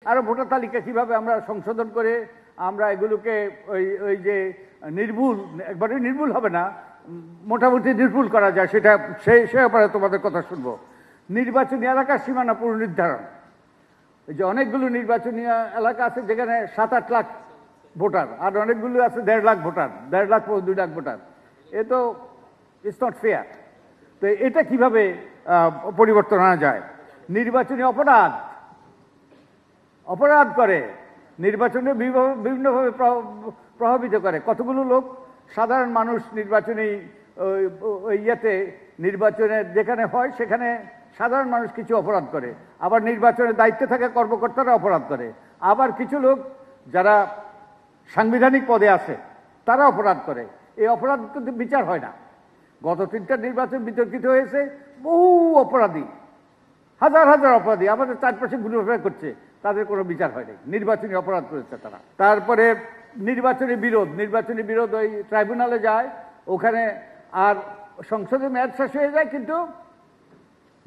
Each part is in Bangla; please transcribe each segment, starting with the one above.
আরও ভোটার তালিকা কিভাবে আমরা সংশোধন করে আমরা এগুলোকে ওই ওই যে নির্ভুল, একবারে নির্ভুল হবে না, মোটামুটি নির্ভুল করা যায়, সেটা সে ব্যাপারে তোমাদের কথা শুনবো। নির্বাচনী এলাকার সীমানা পুনর্নির্ধারণ, এই যে অনেকগুলো নির্বাচনী এলাকা আছে যেখানে 7-8 লাখ ভোটার, আর অনেকগুলো আছে 1.5 লাখ ভোটার, 1.5 লাখ 2 লাখ ভোটার। এ তো ইটস নট ফেয়ার। তো এটা কিভাবে পরিবর্তন আনা যায়? নির্বাচনী অপরাধ করে, নির্বাচনে বিভিন্নভাবে প্রভাবিত করে। কতগুলো লোক, সাধারণ মানুষ নির্বাচনী ইয়েতে, নির্বাচনের যেখানে হয় সেখানে সাধারণ মানুষ কিছু অপরাধ করে, আবার নির্বাচনের দায়িত্বে থাকা কর্মকর্তারা অপরাধ করে, আবার কিছু লোক যারা সাংবিধানিক পদে আছে তারা অপরাধ করে। এই অপরাধ কিন্তু বিচার হয় না। গত 3টা নির্বাচন বিতর্কিত হয়েছে, বহু অপরাধী, হাজার হাজার অপরাধী আমাদের চারপাশে ঘুরে করছে, তাদের কোনো বিচার হয়নি, নির্বাচনী অপরাধ করেছে তারা। তারপরে নির্বাচনী বিরোধ ওই ট্রাইব্যুনালে যায়, ওখানে আর সংসদে মেয়াদ শেষ হয়ে যায়, কিন্তু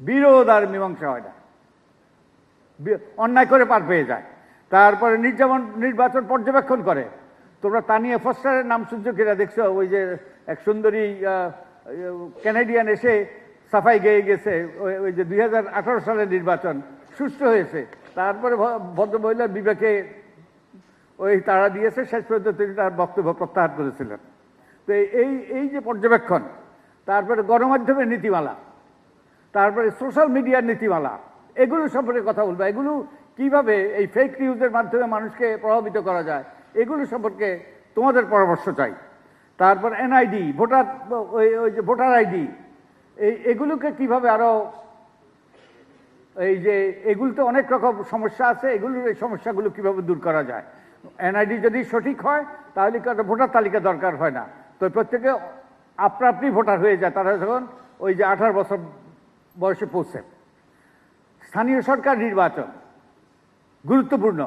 বিরোধ আর মীমাংসা হয় না, অন্যায় করে পার পেয়ে যায়। তারপরে নির্বাচন পর্যবেক্ষণ করে। তোমরা তানিয়া ফস্টারের নাম শুনছো কিনা দেখছো? ওই যে এক সুন্দরী ক্যানাডিয়ান এসে সাফাই গেয়ে গেছে, ওই যে 2018 সালের নির্বাচন সুষ্ঠু হয়েছে। তারপরে ভদ্রমহিলার বিবেকে ওই তারা দিয়েছে, শেষ পর্যন্ত তিনি তার বক্তব্য প্রত্যাহার করেছিলেন। তো এই যে পর্যবেক্ষণ, তারপরে গণমাধ্যমের নীতিমালা, তারপরে সোশ্যাল মিডিয়ার নীতিমালা, এগুলো সম্পর্কে কথা বলবো। এগুলো কিভাবে এই ফেক নিউজের মাধ্যমে মানুষকে প্রভাবিত করা যায়, এগুলো সম্পর্কে তোমাদের পরামর্শ চাই। তারপর এনআইডি, ওই যে ভোটার আইডি, এগুলোকে কিভাবে আরো, এই যে এগুলোতে অনেক রকম সমস্যা আছে, এই সমস্যাগুলো কিভাবে দূর করা যায়। এনআইডি যদি সঠিক হয় তাহলে ভোটার তালিকা দরকার হয় না, তো প্রত্যেকে আপনি ভোটার হয়ে যায় তারা যখন ওই যে 18 বছর বয়সে পৌঁছে। স্থানীয় সরকার নির্বাচন গুরুত্বপূর্ণ।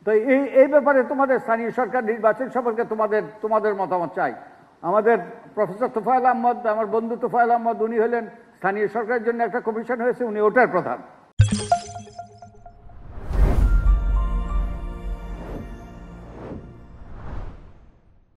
তো এই ব্যাপারে তোমাদের স্থানীয় সরকার নির্বাচন সম্পর্কে তোমাদের মতামত চাই। আমাদের প্রফেসর তোফায়েল আহমদ, আমার বন্ধু তোফায়েল আহমদ, উনি হলেন স্থানীয় সরকারের জন্য একটা কমিশন হয়েছে, উনি ওটার প্রধান।